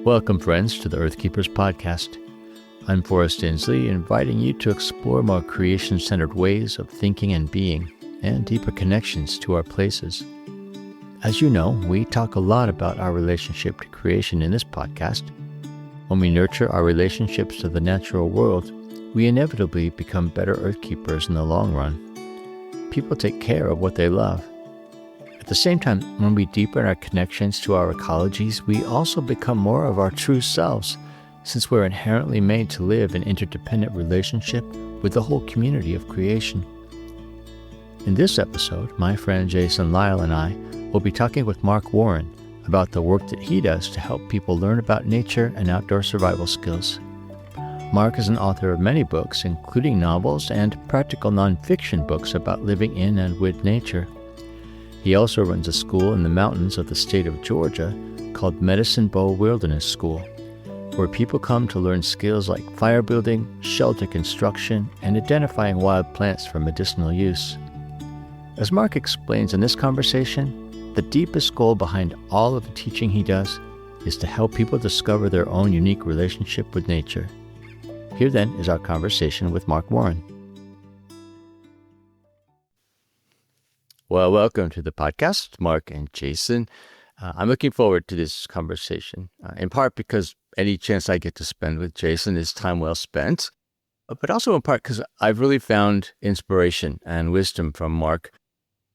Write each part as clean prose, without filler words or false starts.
Welcome, friends, to the Earth Keepers podcast. I'm Forrest Inslee, inviting you to explore more creation-centered ways of thinking and being, and deeper connections to our places. As you know, we talk a lot about our relationship to creation in this podcast. When we nurture our relationships to the natural world, we inevitably become better Earth Keepers in the long run. People take care of what they love. At the same time, when we deepen our connections to our ecologies, we also become more of our true selves, since we're inherently made to live in interdependent relationship with the whole community of creation. In this episode, my friend Jason Lyle and I will be talking with Mark Warren about the work that he does to help people learn about nature and outdoor survival skills. Mark is an author of many books, including novels and practical nonfiction books about living in and with nature. He also runs a school in the mountains of the state of Georgia called Medicine Bow Wilderness School, where people come to learn skills like fire building, shelter construction, and identifying wild plants for medicinal use. As Mark explains in this conversation, the deepest goal behind all of the teaching he does is to help people discover their own unique relationship with nature. Here then is our conversation with Mark Warren. Well, welcome to the podcast, Mark and Jason. I'm looking forward to this conversation, in part because any chance I get to spend with Jason is time well spent, but also in part because I've really found inspiration and wisdom from Mark,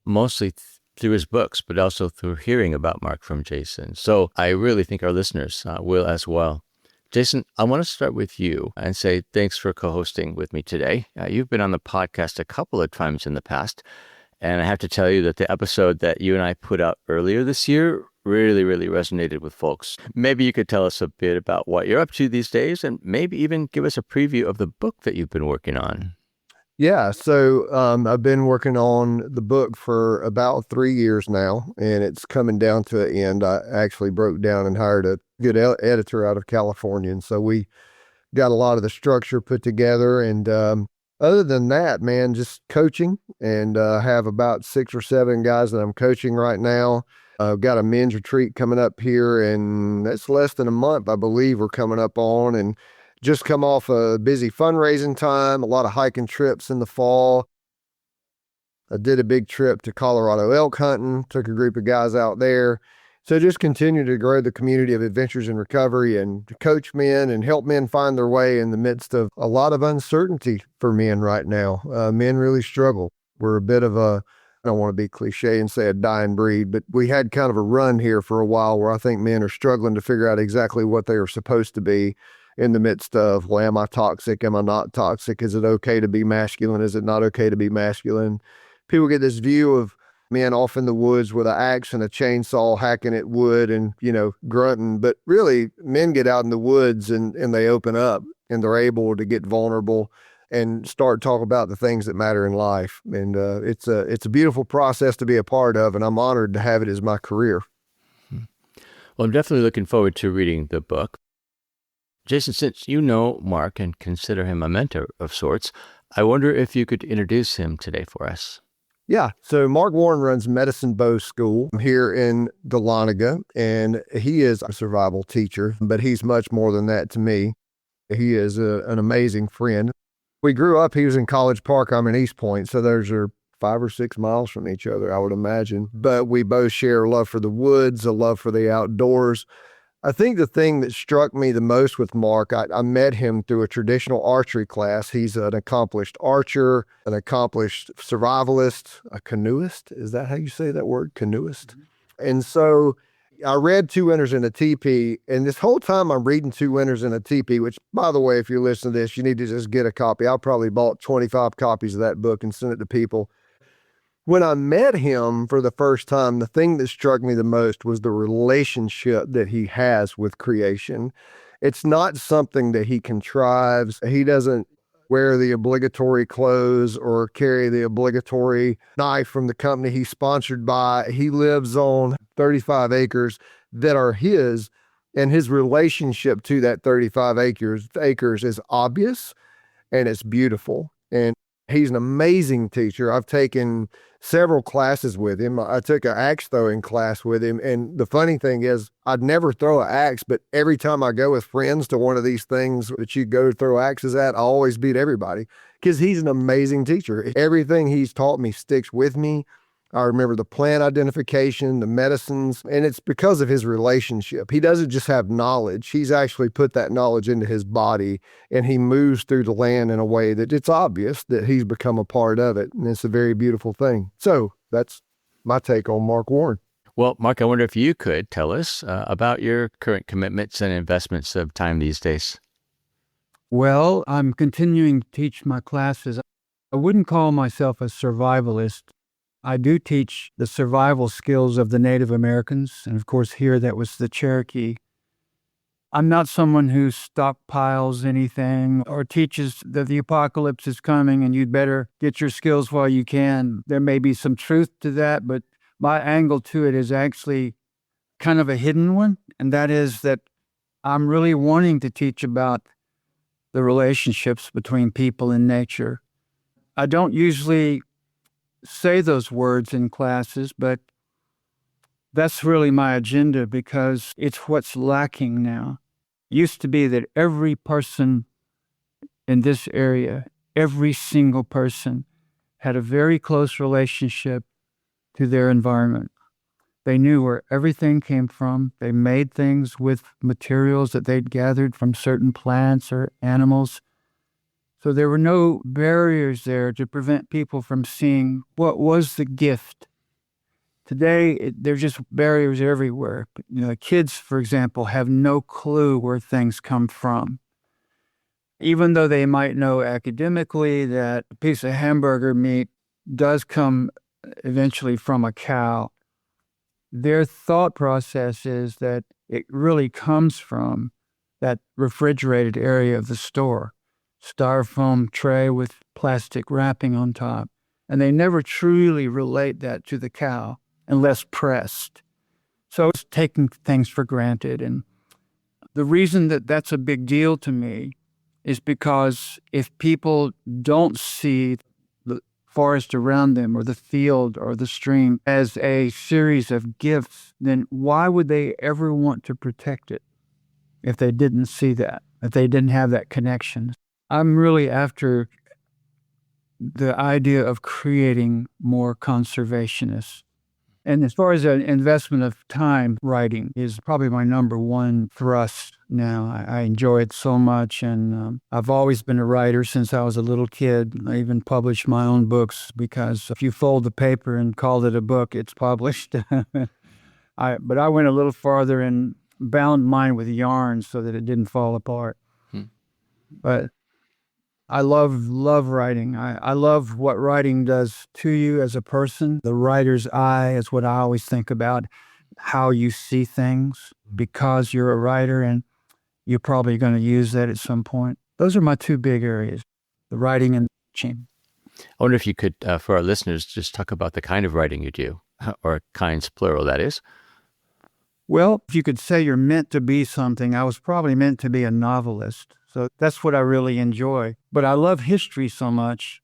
mostly through his books, but also through hearing about Mark from Jason. So I really think our listeners will as well. Jason, I want to start with you and say thanks for co-hosting with me today. You've been on the podcast a couple of times in the past, and I have to tell you that the episode that you and I put out earlier this year really resonated with folks. Maybe you could tell us a bit about what you're up to these days and maybe even give us a preview of the book that you've been working on. Yeah, so I've been working on the book for about 3 years now, and it's coming down to an end. I actually broke down and hired a good editor out of California, and so we got a lot of the structure put together. And other than that, man, just coaching, and have about 6 or 7 guys that I'm coaching right now. I've got a men's retreat coming up here, and that's less than a month, I believe, we're coming up on, and just come off a busy fundraising time, a lot of hiking trips in the fall. I did a big trip to Colorado elk hunting, took a group of guys out there. So just continue to grow the community of adventures and recovery and to coach men and help men find their way in the midst of a lot of uncertainty for men right now. Men really struggle. We're a bit of a, I don't want to be cliche and say a dying breed, but we had kind of a run here for a while where I think men are struggling to figure out exactly what they are supposed to be in the midst of, well, am I toxic? Am I not toxic? Is it okay to be masculine? Is it not okay to be masculine? People get this view of men off in the woods with an axe and a chainsaw hacking at wood and, grunting. But really, men get out in the woods and they open up and they're able to get vulnerable and start talking about the things that matter in life. And it's a beautiful process to be a part of, and I'm honored to have it as my career. Well, I'm definitely looking forward to reading the book. Jason, since you know Mark and consider him a mentor of sorts, I wonder if you could introduce him today for us. Yeah, so Mark Warren runs Medicine Bow School here in Dahlonega, and he is a survival teacher, but he's much more than that to me. He is an amazing friend. We grew up, he was in College Park, I'm in East Point, so those are 5 or 6 miles from each other, I would imagine. But we both share a love for the woods, a love for the outdoors. I think the thing that struck me the most with Mark, I met him through a traditional archery class. He's an accomplished archer, an accomplished survivalist, a canoeist. Is that how you say that word, canoeist? Mm-hmm. And so I read Two Winters in a Teepee, and this whole time I'm reading Two Winters in a Teepee, which, by the way, if you listen to this, you need to just get a copy. I probably bought 25 copies of that book and sent it to people. When I met him for the first time, the thing that struck me the most was the relationship that he has with creation. It's not something that he contrives. He doesn't wear the obligatory clothes or carry the obligatory knife from the company he's sponsored by. He lives on 35 acres that are his, and his relationship to that 35 acres is obvious and it's beautiful. And He's an amazing teacher. I've taken several classes with him. I took an axe throwing class with him. And the funny thing is, I'd never throw an axe, but every time I go with friends to one of these things that you go to throw axes at, I always beat everybody because he's an amazing teacher. Everything he's taught me sticks with me. I remember the plant identification, the medicines, and it's because of his relationship. He doesn't just have knowledge. He's actually put that knowledge into his body, and he moves through the land in a way that it's obvious that he's become a part of it, and it's a very beautiful thing. So that's my take on Mark Warren. Well, Mark, I wonder if you could tell us about your current commitments and investments of time these days. Well, I'm continuing to teach my classes. I wouldn't call myself a survivalist. I do teach the survival skills of the Native Americans, and of course here that was the Cherokee. I'm not someone who stockpiles anything or teaches that the apocalypse is coming and you'd better get your skills while you can. There may be some truth to that, but my angle to it is actually kind of a hidden one, and that is that I'm really wanting to teach about the relationships between people and nature. I don't usually say those words in classes, but that's really my agenda because it's what's lacking now. It used to be that every person in this area, every single person, had a very close relationship to their environment. They knew where everything came from. They made things with materials that they'd gathered from certain plants or animals. So there were no barriers there to prevent people from seeing what was the gift. Today, there's just barriers everywhere. Kids, for example, have no clue where things come from. Even though they might know academically that a piece of hamburger meat does come eventually from a cow, their thought process is that it really comes from that refrigerated area of the store. Styrofoam tray with plastic wrapping on top. And they never truly relate that to the cow unless pressed. So it's taking things for granted. And the reason that that's a big deal to me is because if people don't see the forest around them or the field or the stream as a series of gifts, then why would they ever want to protect it if they didn't see that, if they didn't have that connection? I'm really after the idea of creating more conservationists. And as far as an investment of time, writing is probably my number one thrust now. I enjoy it so much, and I've always been a writer since I was a little kid. I even published my own books because if you fold the paper and call it a book, it's published. But I went a little farther and bound mine with yarn so that it didn't fall apart. But I love writing. I love what writing does to you as a person. The writer's eye is what I always think about, how you see things because you're a writer and you're probably going to use that at some point. Those are my two big areas, the writing and teaching. I wonder if you could, for our listeners, just talk about the kind of writing you do, or kinds plural, that is. Well, if you could say you're meant to be something, I was probably meant to be a novelist. So that's what I really enjoy. But I love history so much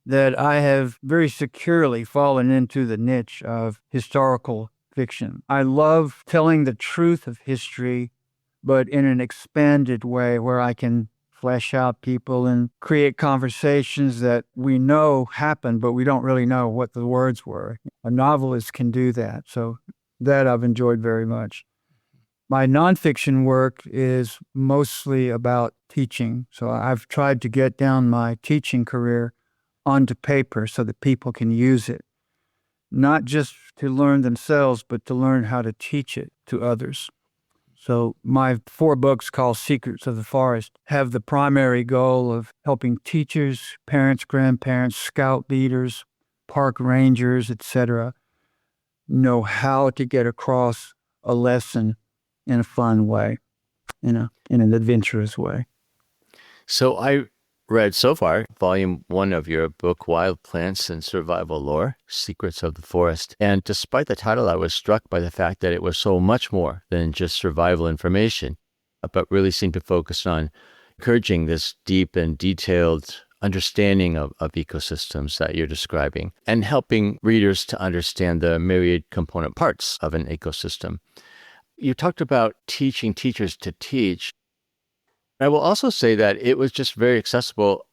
that I have very securely fallen into the niche of historical fiction. I love telling the truth of history, but in an expanded way where I can flesh out people and create conversations that we know happened, but we don't really know what the words were. A novelist can do that. So that I've enjoyed very much. My nonfiction work is mostly about teaching. So I've tried to get down my teaching career onto paper so that people can use it, not just to learn themselves, but to learn how to teach it to others. So my 4 books called Secrets of the Forest have the primary goal of helping teachers, parents, grandparents, scout leaders, park rangers, etc., know how to get across a lesson in a fun way, in an adventurous way. So I read so far volume 1 of your book, Wild Plants and Survival Lore, Secrets of the Forest. And despite the title, I was struck by the fact that it was so much more than just survival information, but really seemed to focus on encouraging this deep and detailed understanding of ecosystems that you're describing and helping readers to understand the myriad component parts of an ecosystem. You talked about teaching teachers to teach. I will also say that it was just very accessible,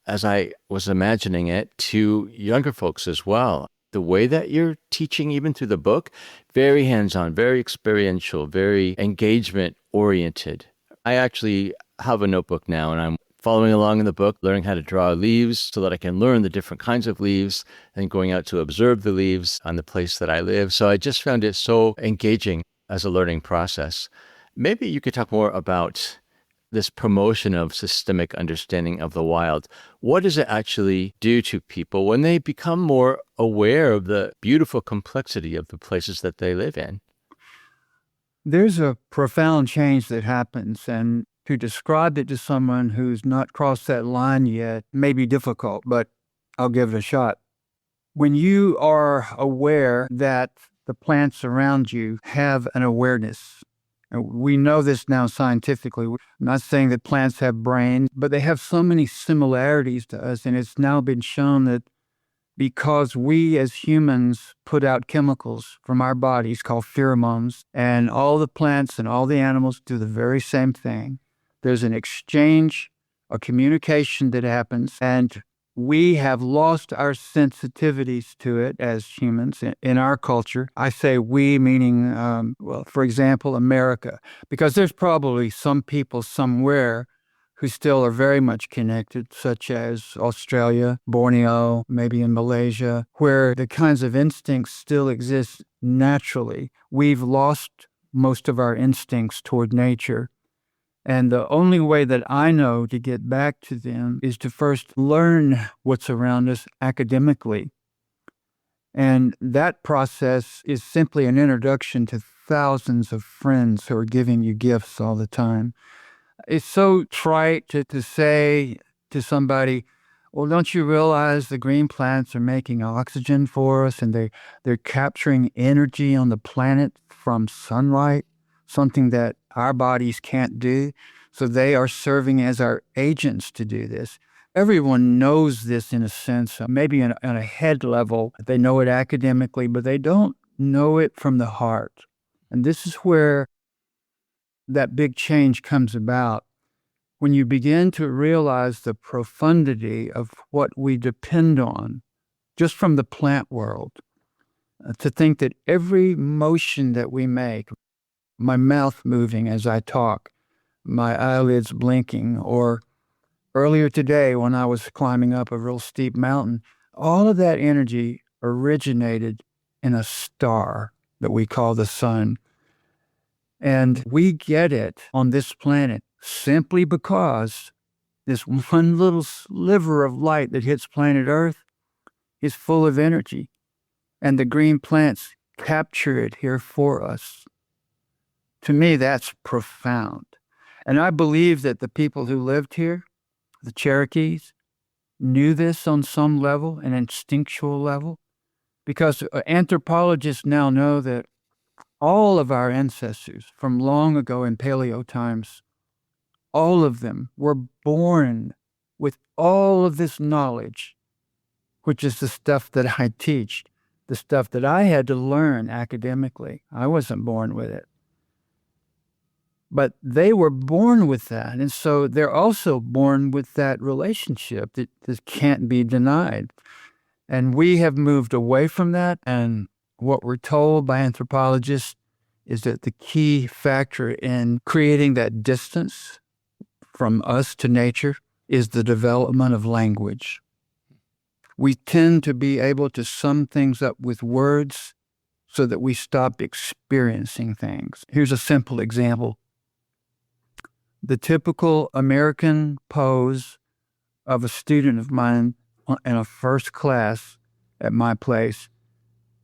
as I was imagining it, to younger folks as well. The way that you're teaching, even through the book, very hands-on, very experiential, very engagement-oriented. I actually have a notebook now, and I'm following along in the book, learning how to draw leaves so that I can learn the different kinds of leaves and going out to observe the leaves on the place that I live. So I just found it so engaging as a learning process. Maybe you could talk more about this promotion of systemic understanding of the wild. What does it actually do to people when they become more aware of the beautiful complexity of the places that they live in? There's a profound change that happens, and to describe it to someone who's not crossed that line yet may be difficult, but I'll give it a shot. When you are aware that the plants around you have an awareness, and we know this now scientifically. I'm not saying that plants have brains, but they have so many similarities to us, and it's now been shown that because we as humans put out chemicals from our bodies called pheromones, and all the plants and all the animals do the very same thing. There's an exchange, a communication that happens, and we have lost our sensitivities to it as humans in our culture. I say we, meaning, for example, America, because there's probably some people somewhere who still are very much connected, such as Australia, Borneo, maybe in Malaysia, where the kinds of instincts still exist naturally. We've lost most of our instincts toward nature. And the only way that I know to get back to them is to first learn what's around us academically. And that process is simply an introduction to thousands of friends who are giving you gifts all the time. It's so trite to say to somebody, well, don't you realize the green plants are making oxygen for us and they're capturing energy on the planet from sunlight, something that our bodies can't do. So they are serving as our agents to do this. Everyone knows this in a sense, maybe on a head level. They know it academically, but they don't know it from the heart. And this is where that big change comes about. When you begin to realize the profundity of what we depend on, just from the plant world, to think that every motion that we make, my mouth moving as I talk, my eyelids blinking, or earlier today when I was climbing up a real steep mountain, all of that energy originated in a star that we call the sun. And we get it on this planet simply because this one little sliver of light that hits planet Earth is full of energy. And the green plants capture it here for us. To me, that's profound. And I believe that the people who lived here, the Cherokees, knew this on some level, an instinctual level, because anthropologists now know that all of our ancestors from long ago in paleo times, all of them were born with all of this knowledge, which is the stuff that I teach, the stuff that I had to learn academically. I wasn't born with it. But they were born with that. And so they're also born with that relationship that can't be denied. And we have moved away from that. And what we're told by anthropologists is that the key factor in creating that distance from us to nature is the development of language. We tend to be able to sum things up with words so that we stop experiencing things. Here's a simple example. The typical American pose of a student of mine in a first class at my place,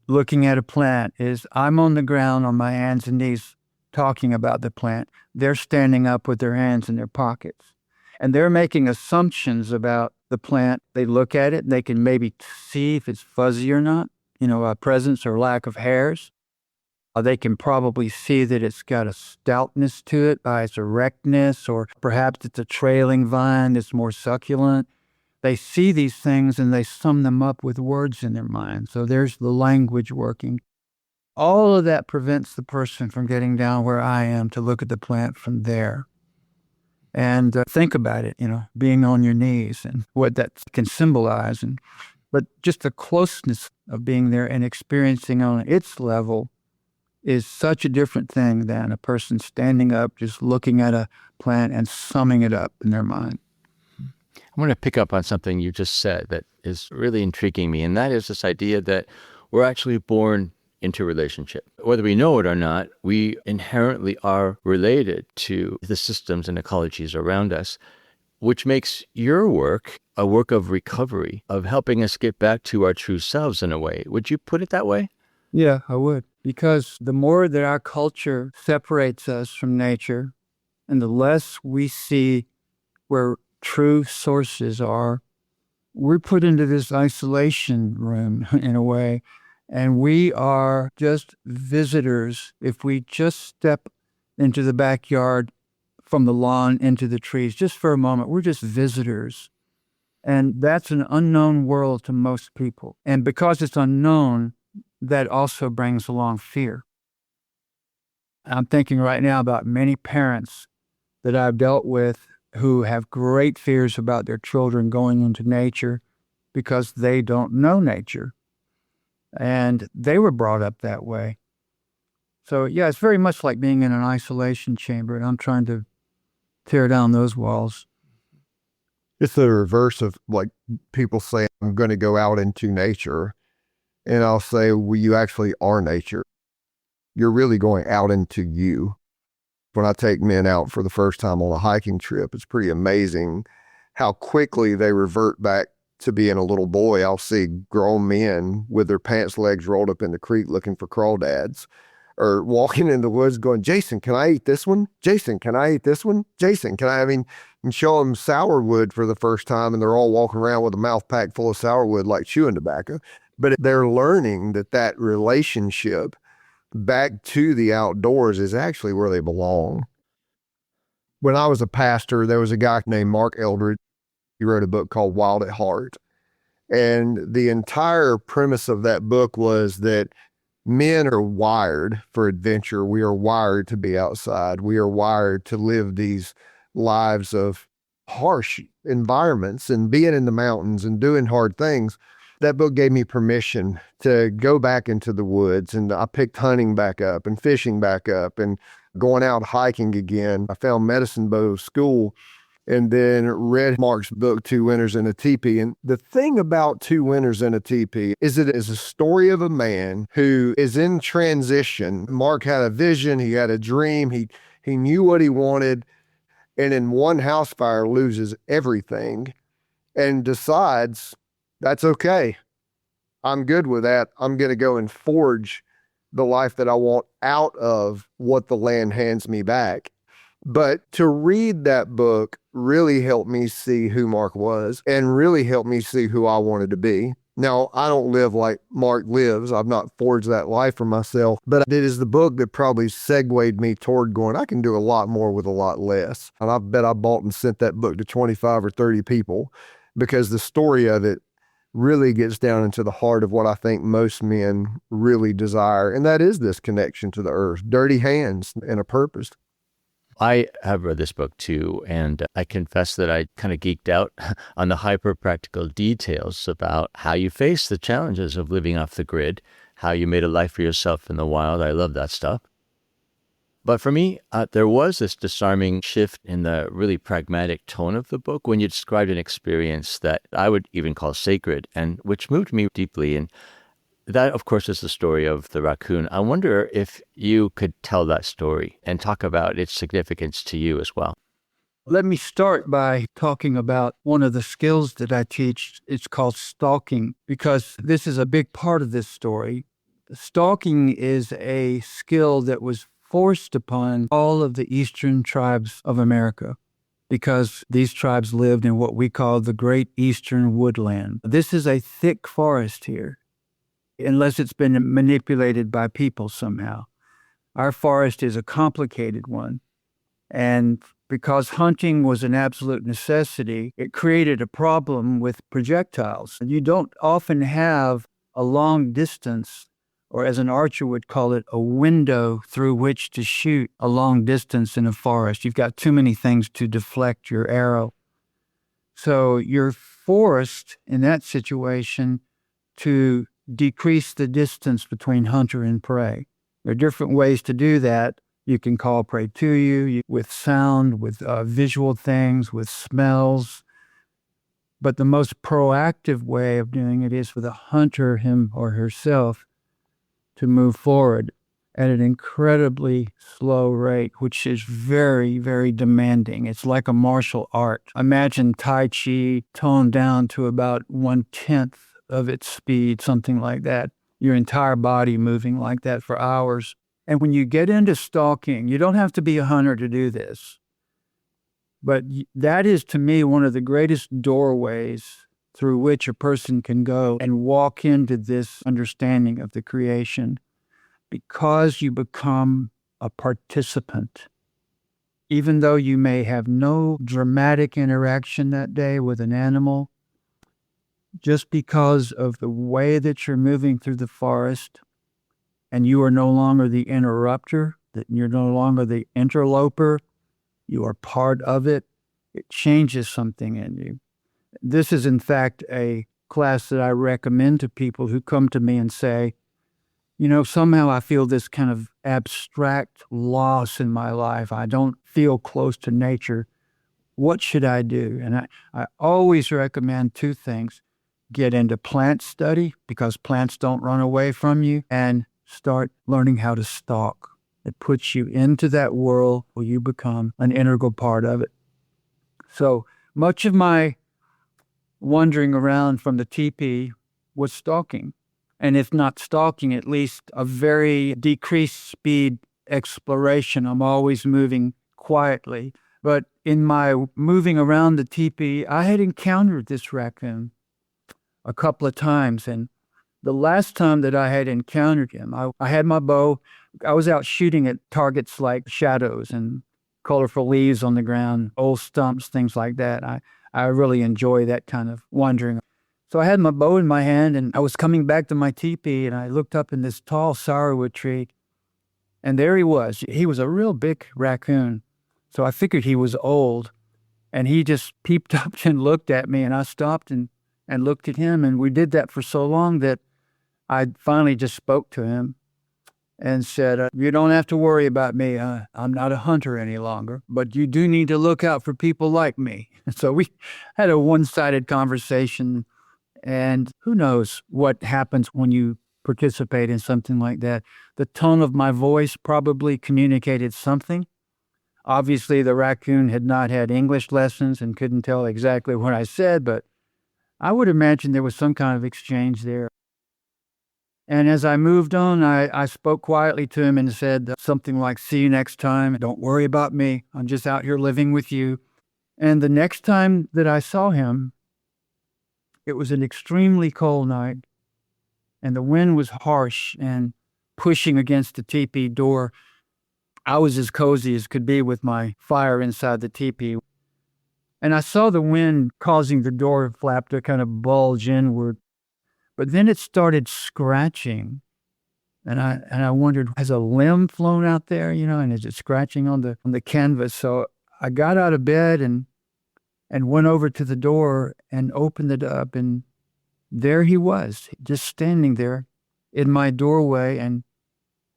looking at a plant, is I'm on the ground on my hands and knees talking about the plant. They're standing up with their hands in their pockets. And they're making assumptions about the plant. They look at it and they can maybe see if it's fuzzy or not, a presence or lack of hairs. They can probably see that it's got a stoutness to it by its erectness, or perhaps it's a trailing vine that's more succulent. they see these things and they sum them up with words in their mind. So there's the language working. All of that prevents the person from getting down where I am to look at the plant from there and think about it, being on your knees and what that can symbolize. But just the closeness of being there and experiencing on its level is such a different thing than a person standing up, just looking at a plant and summing it up in their mind. I'm going to pick up on something you just said that is really intriguing me, and that is this idea that we're actually born into relationship. Whether we know it or not, we inherently are related to the systems and ecologies around us, which makes your work a work of recovery, of helping us get back to our true selves in a way. Would you put it that way? Yeah, I would. Because the more that our culture separates us from nature and the less we see where true sources are, we're put into this isolation room in a way, and we are just visitors. If we just step into the backyard from the lawn into the trees, just for a moment, we're just visitors. And that's an unknown world to most people. And because it's unknown, that also brings along fear. I'm thinking right now about many parents that I've dealt with who have great fears about their children going into nature because they don't know nature. And they were brought up that way. So, yeah, it's very much like being in an isolation chamber, and I'm trying to tear down those walls. It's the reverse of like people say, I'm going to go out into nature. And I'll say, well, you actually are nature. You're really going out into you. When I take men out for the first time on a hiking trip, it's pretty amazing how quickly they revert back to being a little boy. I'll see grown men with their pants legs rolled up in the creek looking for crawdads, or walking in the woods going, Jason, can I eat this one? Jason, can I eat this one? Jason, and show them sourwood for the first time, and they're all walking around with a mouth packed full of sourwood like chewing tobacco. But they're learning that relationship back to the outdoors is actually where they belong. When I was a pastor, there was a guy named Mark Eldridge. He wrote a book called Wild at Heart. And the entire premise of that book was that men are wired for adventure. We are wired to be outside. We are wired to live these lives of harsh environments and being in the mountains and doing hard things. That book gave me permission to go back into the woods, and I picked hunting back up and fishing back up and going out hiking again. I found Medicine Bow School and then read Mark's book, Two Winters in a Teepee. And the thing about Two Winters in a Teepee is it is a story of a man who is in transition. Mark had a vision. He had a dream. He knew what he wanted. And in one house fire loses everything and decides, that's okay. I'm good with that. I'm going to go and forge the life that I want out of what the land hands me back. But to read that book really helped me see who Mark was and really helped me see who I wanted to be. Now, I don't live like Mark lives. I've not forged that life for myself, but it is the book that probably segued me toward going, I can do a lot more with a lot less. And I bet I bought and sent that book to 25 or 30 people because the story of it really gets down into the heart of what I think most men really desire. And that is this connection to the earth, dirty hands and a purpose. I have read this book too, and I confess that I kind of geeked out on the hyper-practical details about how you face the challenges of living off the grid, how you made a life for yourself in the wild. I love that stuff. But for me, there was this disarming shift in the really pragmatic tone of the book when you described an experience that I would even call sacred, and which moved me deeply. And that, of course, is the story of the raccoon. I wonder if you could tell that story and talk about its significance to you as well. Let me start by talking about one of the skills that I teach. It's called stalking, because this is a big part of this story. Stalking is a skill that was forced upon all of the eastern tribes of America, because these tribes lived in what we call the Great Eastern Woodland. This is a thick forest here, unless it's been manipulated by people somehow. Our forest is a complicated one. And because hunting was an absolute necessity, it created a problem with projectiles. You don't often have a long distance, or as an archer would call it, a window through which to shoot a long distance in a forest. You've got too many things to deflect your arrow. So you're forced in that situation to decrease the distance between hunter and prey. There are different ways to do that. You can call prey to you with sound, with visual things, with smells. But the most proactive way of doing it is for the hunter, him or herself, to move forward at an incredibly slow rate, which is very, very demanding. It's like a martial art. Imagine Tai Chi toned down to about 1/10 of its speed, something like that. Your entire body moving like that for hours. And when you get into stalking, you don't have to be a hunter to do this. But that is, to me, one of the greatest doorways through which a person can go and walk into this understanding of the creation, because you become a participant. Even though you may have no dramatic interaction that day with an animal, just because of the way that you're moving through the forest, and you are no longer the interrupter, that you're no longer the interloper, you are part of it, it changes something in you. This is, in fact, a class that I recommend to people who come to me and say, somehow I feel this kind of abstract loss in my life. I don't feel close to nature. What should I do? And I always recommend two things. Get into plant study, because plants don't run away from you, and start learning how to stalk. It puts you into that world where you become an integral part of it. So much of my wandering around from the tipi was stalking. And if not stalking, at least a very decreased speed exploration. I'm always moving quietly. But in my moving around the tipi, I had encountered this raccoon a couple of times. And the last time that I had encountered him, I had my bow. I was out shooting at targets like shadows and colorful leaves on the ground, old stumps, things like that. I really enjoy that kind of wandering. So I had my bow in my hand, and I was coming back to my teepee, and I looked up in this tall sourwood tree, and there he was. He was a real big raccoon. So I figured he was old, and he just peeped up and looked at me, and I stopped and looked at him, and we did that for so long that I finally just spoke to him and said, you don't have to worry about me. I'm not a hunter any longer, but you do need to look out for people like me. So we had a one-sided conversation, and who knows what happens when you participate in something like that. The tone of my voice probably communicated something. Obviously, the raccoon had not had English lessons and couldn't tell exactly what I said, but I would imagine there was some kind of exchange there. And as I moved on, I spoke quietly to him and said something like, see you next time. Don't worry about me. I'm just out here living with you. And the next time that I saw him, it was an extremely cold night, and the wind was harsh and pushing against the teepee door. I was as cozy as could be with my fire inside the teepee. And I saw the wind causing the door flap to kind of bulge inward. But then it started scratching, and I wondered, has a limb flown out there, and is it scratching on the canvas? So I got out of bed and went over to the door and opened it up, and there he was, just standing there in my doorway. And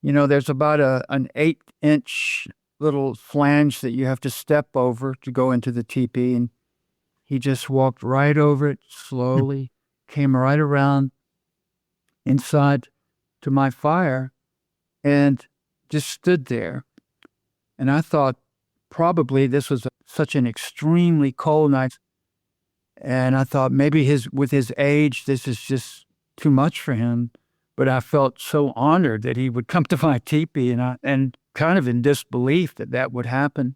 there's about an 8-inch little flange that you have to step over to go into the teepee, and he just walked right over it slowly. Came right around inside to my fire and just stood there. And I thought probably this was such an extremely cold night. And I thought maybe with his age, this is just too much for him. But I felt so honored that he would come to my teepee, and kind of in disbelief that would happen.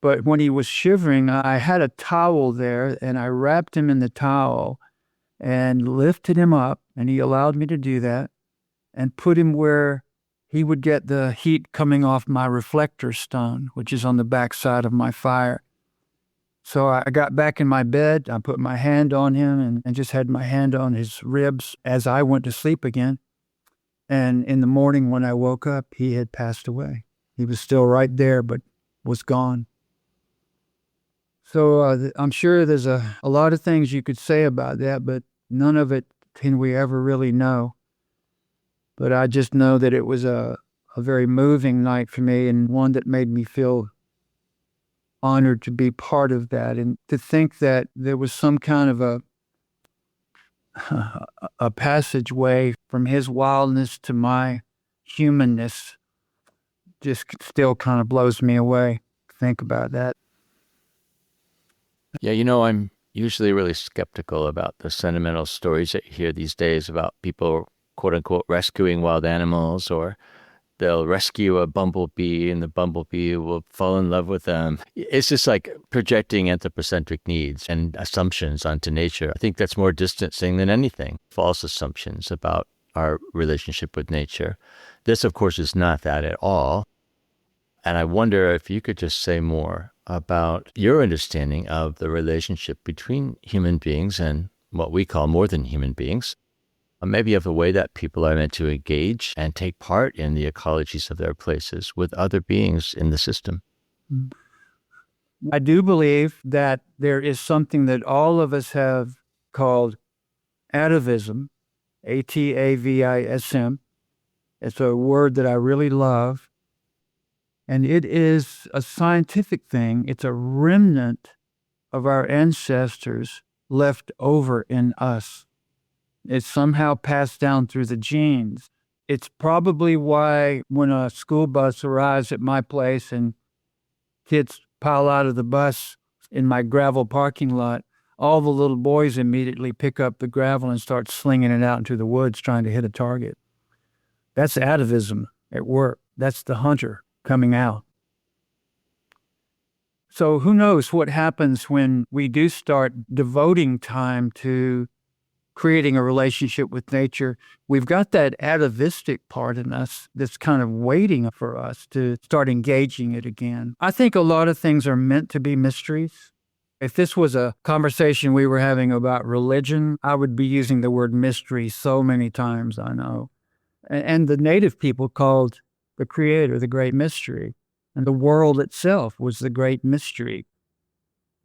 But when he was shivering, I had a towel there, and I wrapped him in the towel and lifted him up, and he allowed me to do that, and put him where he would get the heat coming off my reflector stone, which is on the back side of my fire. So I got back in my bed, I put my hand on him and just had my hand on his ribs as I went to sleep again. And in the morning when I woke up, he had passed away. He was still right there, but was gone. So I'm sure there's a lot of things you could say about that, but none of it can we ever really know. But I just know that it was a very moving night for me, and one that made me feel honored to be part of that, and to think that there was some kind of a passageway from his wildness to my humanness just still kind of blows me away. Think about that. Yeah, I'm usually really skeptical about the sentimental stories that you hear these days about people, quote unquote, rescuing wild animals, or they'll rescue a bumblebee and the bumblebee will fall in love with them. It's just like projecting anthropocentric needs and assumptions onto nature. I think that's more distancing than anything. False assumptions about our relationship with nature. This, of course, is not that at all. And I wonder if you could just say more about your understanding of the relationship between human beings and what we call more than human beings. Maybe of the way that people are meant to engage and take part in the ecologies of their places with other beings in the system. I do believe that there is something that all of us have called atavism, atavism. It's a word that I really love. And it is a scientific thing. It's a remnant of our ancestors left over in us. It's somehow passed down through the genes. It's probably why when a school bus arrives at my place and kids pile out of the bus in my gravel parking lot, all the little boys immediately pick up the gravel and start slinging it out into the woods trying to hit a target. That's atavism at work. That's the hunter coming out. So who knows what happens when we do start devoting time to creating a relationship with nature. We've got that atavistic part in us that's kind of waiting for us to start engaging it again. I think a lot of things are meant to be mysteries. If this was a conversation we were having about religion, I would be using the word mystery so many times, I know. And the native people called the Creator the Great Mystery, and the world itself was the Great Mystery.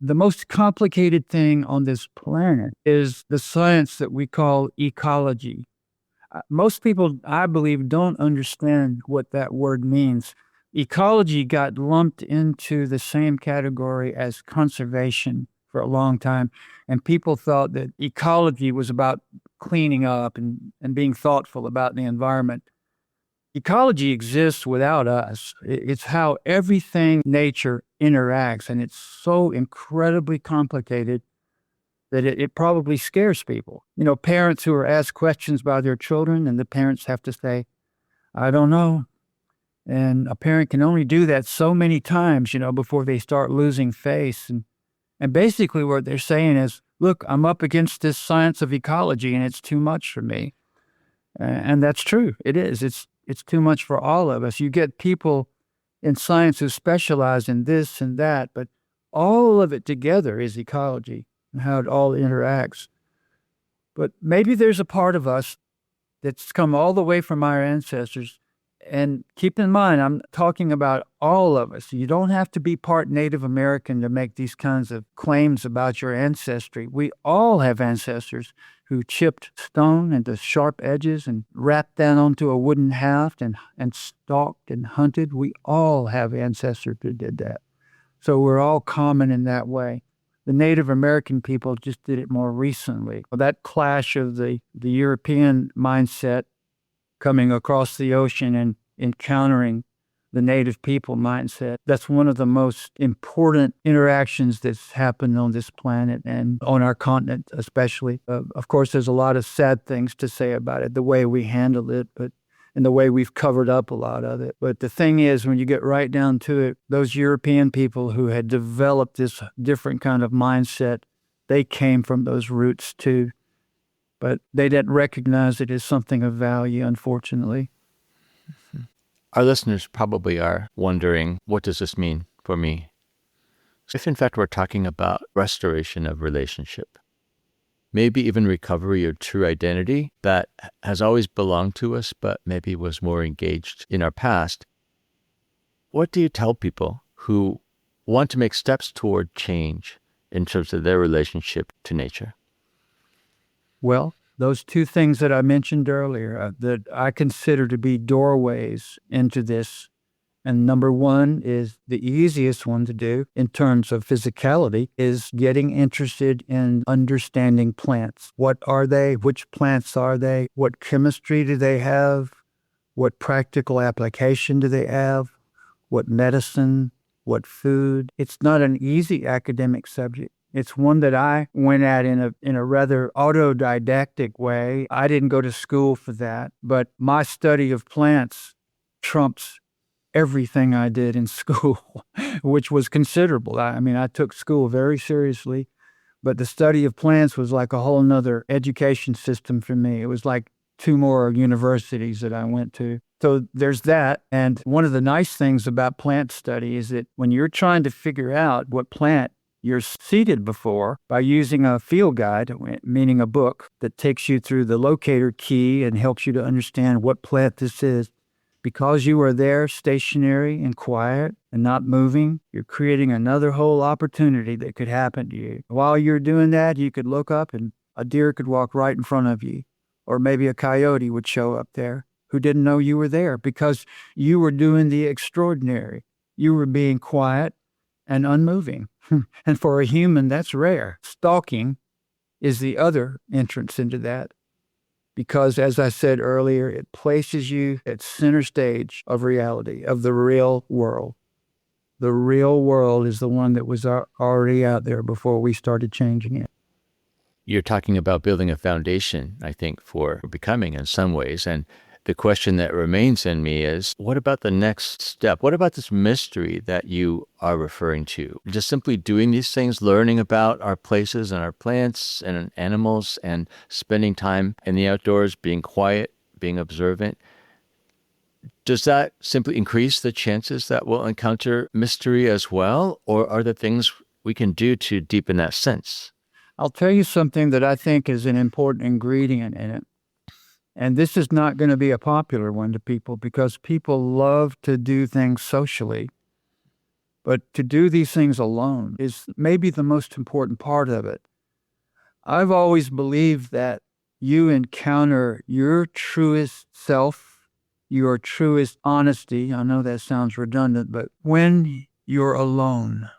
The most complicated thing on this planet is the science that we call ecology. Most people, I believe, don't understand what that word means. Ecology got lumped into the same category as conservation for a long time, and people thought that ecology was about cleaning up and being thoughtful about the environment. Ecology exists without us. It's how everything nature interacts, and it's so incredibly complicated that it probably scares people. Parents who are asked questions by their children, and the parents have to say, I don't know. And a parent can only do that so many times, before they start losing face. And basically what they're saying is, look, I'm up against this science of ecology, and it's too much for me. And that's true. It is. It's too much for all of us. You get people in science who specialize in this and that, but all of it together is ecology and how it all interacts. But maybe there's a part of us that's come all the way from our ancestors. And keep in mind, I'm talking about all of us. You don't have to be part Native American to make these kinds of claims about your ancestry. We all have ancestors who chipped stone into sharp edges and wrapped that onto a wooden haft and stalked and hunted. We all have ancestors who did that. So we're all common in that way. The Native American people just did it more recently. That clash of the European mindset coming across the ocean and encountering the native people mindset. That's one of the most important interactions that's happened on this planet and on our continent especially. Of course, there's a lot of sad things to say about it, the way we handle it, and the way we've covered up a lot of it. But the thing is, when you get right down to it, those European people who had developed this different kind of mindset, they came from those roots too. But they didn't recognize it as something of value, unfortunately. Our listeners probably are wondering, what does this mean for me? If in fact we're talking about restoration of relationship, maybe even recovery of true identity that has always belonged to us, but maybe was more engaged in our past, what do you tell people who want to make steps toward change in terms of their relationship to nature? Well, those two things that I mentioned earlier that I consider to be doorways into this. And number one is the easiest one to do in terms of physicality is getting interested in understanding plants. What are they? Which plants are they? What chemistry do they have? What practical application do they have? What medicine? What food? It's not an easy academic subject. It's one that I went at in a rather autodidactic way. I didn't go to school for that, but my study of plants trumps everything I did in school, which was considerable. I mean, I took school very seriously, but the study of plants was like a whole nother education system for me. It was like 2 more universities that I went to. So there's that. And one of the nice things about plant study is that when you're trying to figure out what plant you're seated before by using a field guide, meaning a book that takes you through the locator key and helps you to understand what plant this is, because you are there stationary and quiet and not moving, you're creating another whole opportunity that could happen to you. While you're doing that, you could look up and a deer could walk right in front of you, or maybe a coyote would show up there who didn't know you were there because you were doing the extraordinary. You were being quiet and unmoving. And for a human, that's rare. Stalking is the other entrance into that. Because, as I said earlier, it places you at center stage of reality, of the real world. The real world is the one that was already out there before we started changing it. You're talking about building a foundation, I think, for becoming in some ways. And the question that remains in me is, what about the next step? What about this mystery that you are referring to? Just simply doing these things, learning about our places and our plants and animals and spending time in the outdoors, being quiet, being observant. Does that simply increase the chances that we'll encounter mystery as well? Or are there things we can do to deepen that sense? I'll tell you something that I think is an important ingredient in it. And this is not going to be a popular one to people because people love to do things socially. But to do these things alone is maybe the most important part of it. I've always believed that you encounter your truest self, your truest honesty. I know that sounds redundant, but when you're alone,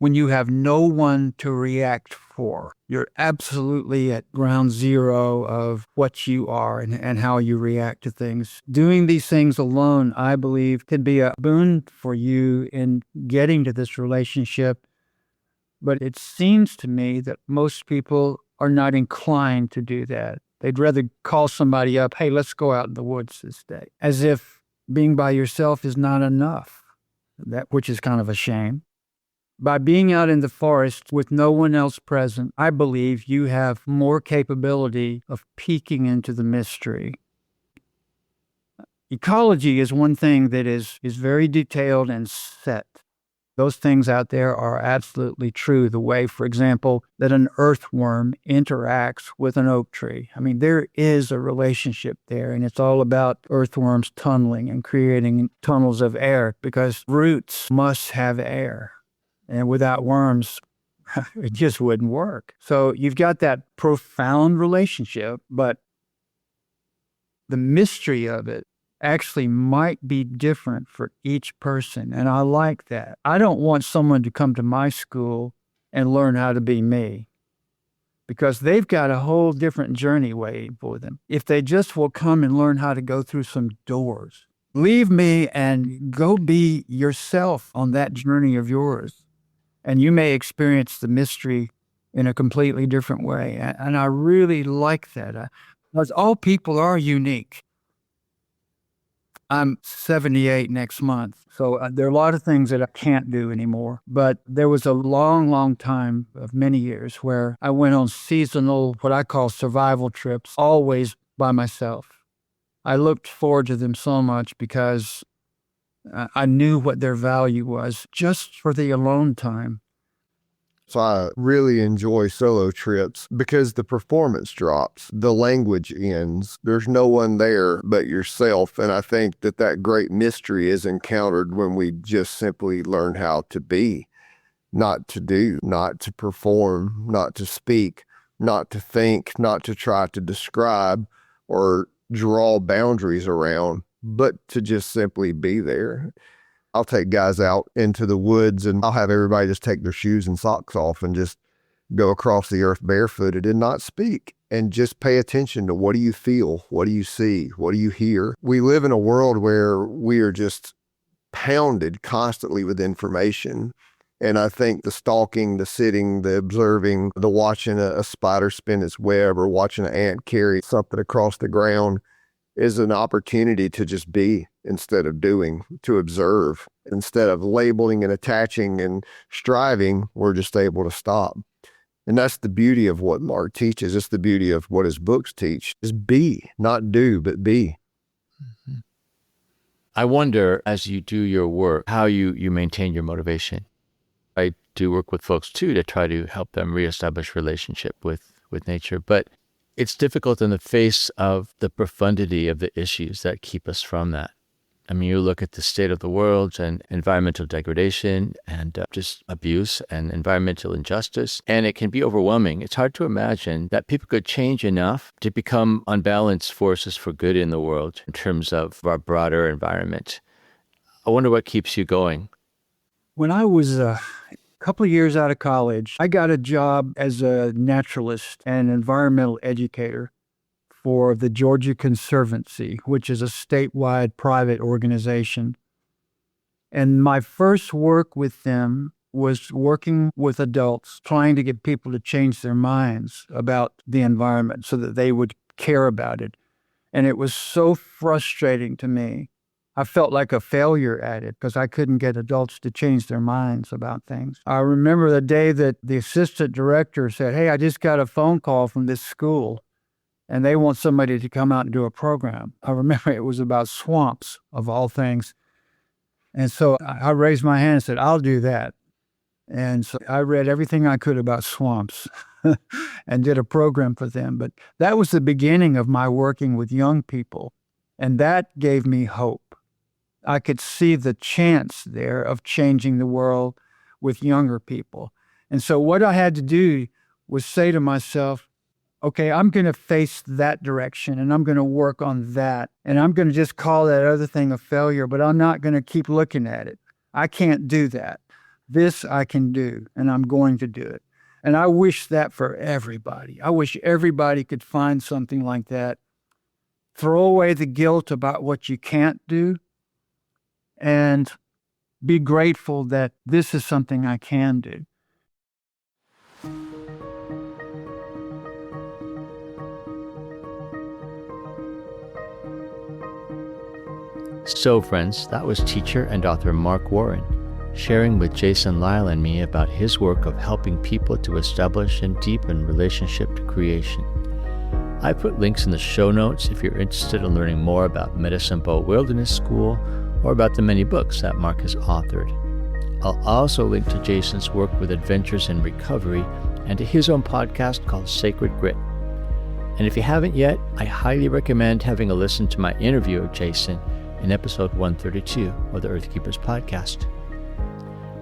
when you have no one to react for, you're absolutely at ground zero of what you are and how you react to things. Doing these things alone, I believe, can be a boon for you in getting to this relationship. But it seems to me that most people are not inclined to do that. They'd rather call somebody up, hey, let's go out in the woods this day, as if being by yourself is not enough, which is kind of a shame. By being out in the forest with no one else present, I believe you have more capability of peeking into the mystery. Ecology is one thing that is very detailed and set. Those things out there are absolutely true. The way, for example, that an earthworm interacts with an oak tree. I mean, there is a relationship there, and it's all about earthworms tunneling and creating tunnels of air because roots must have air. And without worms, it just wouldn't work. So you've got that profound relationship, but the mystery of it actually might be different for each person. And I like that. I don't want someone to come to my school and learn how to be me because they've got a whole different journey waiting for them. If they just will come and learn how to go through some doors, leave me and go be yourself on that journey of yours. And you may experience the mystery in a completely different way. And I really like that because all people are unique. I'm 78 next month, so there are a lot of things that I can't do anymore. But there was a long, long time of many years where I went on seasonal, what I call survival trips, always by myself. I looked forward to them so much because I knew what their value was just for the alone time. So I really enjoy solo trips because the performance drops, the language ends. There's no one there but yourself. And I think that great mystery is encountered when we just simply learn how to be, not to do, not to perform, not to speak, not to think, not to try to describe or draw boundaries around, but to just simply be there. I'll take guys out into the woods and I'll have everybody just take their shoes and socks off and just go across the earth barefooted and not speak and just pay attention to what do you feel? What do you see? What do you hear? We live in a world where we are just pounded constantly with information. And I think the stalking, the sitting, the observing, the watching a spider spin its web or watching an ant carry something across the ground is an opportunity to just be instead of doing, to observe. Instead of labeling and attaching and striving, we're just able to stop. And that's the beauty of what Mark teaches. It's the beauty of what his books teach, is be, not do, but be. Mm-hmm. I wonder, as you do your work, how you maintain your motivation. I do work with folks too to try to help them reestablish relationship with nature, but it's difficult in the face of the profundity of the issues that keep us from that. I mean, you look at the state of the world and environmental degradation and just abuse and environmental injustice, and it can be overwhelming. It's hard to imagine that people could change enough to become unbalanced forces for good in the world in terms of our broader environment. I wonder what keeps you going. When I was a couple of years out of college, I got a job as a naturalist and environmental educator for the Georgia Conservancy, which is a statewide private organization. And my first work with them was working with adults, trying to get people to change their minds about the environment so that they would care about it. And it was so frustrating to me. I felt like a failure at it because I couldn't get adults to change their minds about things. I remember the day that the assistant director said, "Hey, I just got a phone call from this school and they want somebody to come out and do a program." I remember it was about swamps, of all things. And so I raised my hand and said, "I'll do that." And so I read everything I could about swamps and did a program for them. But that was the beginning of my working with young people. And that gave me hope. I could see the chance there of changing the world with younger people. And so what I had to do was say to myself, okay, I'm going to face that direction and I'm going to work on that. And I'm going to just call that other thing a failure, but I'm not going to keep looking at it. I can't do that. This I can do, and I'm going to do it. And I wish that for everybody. I wish everybody could find something like that. Throw away the guilt about what you can't do and be grateful that this is something I can do. So, friends, that was teacher and author Mark Warren sharing with Jason, Lyle, and me about his work of helping people to establish and deepen relationship to creation. I put links in the show notes if you're interested in learning more about Medicine Bow Wilderness School or about the many books that Mark has authored. I'll also link to Jason's work with Adventures in Recovery and to his own podcast called Sacred Grit. And if you haven't yet, I highly recommend having a listen to my interview of Jason in episode 132 of the Earth Keepers podcast.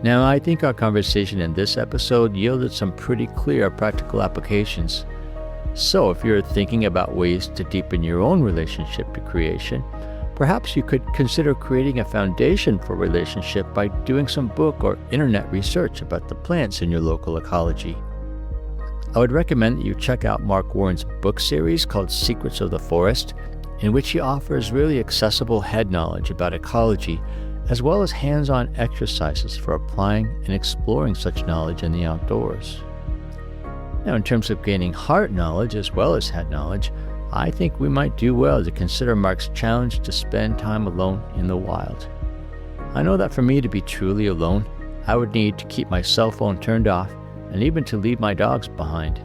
Now, I think our conversation in this episode yielded some pretty clear practical applications. So if you're thinking about ways to deepen your own relationship to creation, perhaps you could consider creating a foundation for relationship by doing some book or internet research about the plants in your local ecology. I would recommend that you check out Mark Warren's book series called Secrets of the Forest, in which he offers really accessible head knowledge about ecology, as well as hands-on exercises for applying and exploring such knowledge in the outdoors. Now, in terms of gaining heart knowledge as well as head knowledge, I think we might do well to consider Mark's challenge to spend time alone in the wild. I know that for me to be truly alone, I would need to keep my cell phone turned off and even to leave my dogs behind.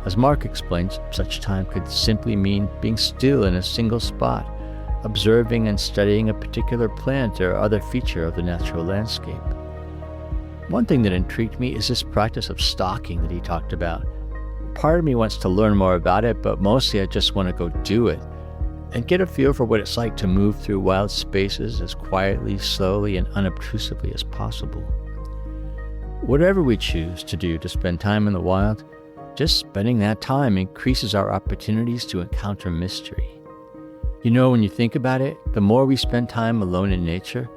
As Mark explains, such time could simply mean being still in a single spot, observing and studying a particular plant or other feature of the natural landscape. One thing that intrigued me is this practice of stalking that he talked about. Part of me wants to learn more about it, but mostly I just want to go do it and get a feel for what it's like to move through wild spaces as quietly, slowly, and unobtrusively as possible. Whatever we choose to do to spend time in the wild, just spending that time increases our opportunities to encounter mystery. You know, when you think about it, the more we spend time alone in nature,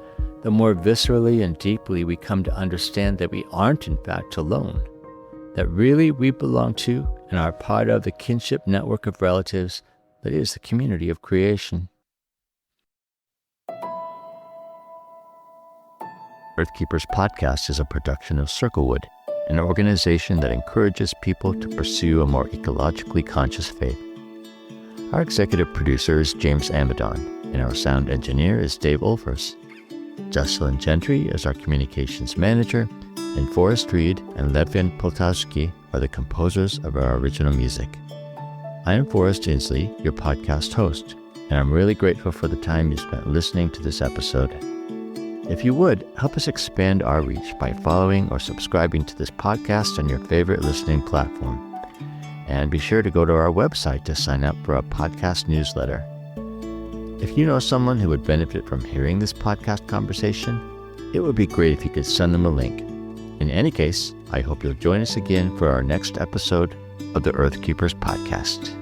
the more viscerally and deeply we come to understand that we aren't in fact alone, that really we belong to and are part of the kinship network of relatives that is the community of creation. Earthkeepers Podcast is a production of Circlewood, an organization that encourages people to pursue a more ecologically conscious faith. Our executive producer is James Amadon, and our sound engineer is Dave Olfers. Jocelyn Gentry is our communications manager, and Forrest Reed and Levin Poltavsky are the composers of our original music. I am Forrest Inslee, your podcast host, and I'm really grateful for the time you spent listening to this episode. If you would, help us expand our reach by following or subscribing to this podcast on your favorite listening platform. And be sure to go to our website to sign up for a podcast newsletter. If you know someone who would benefit from hearing this podcast conversation, it would be great if you could send them a link. In any case, I hope you'll join us again for our next episode of the Earthkeepers Podcast.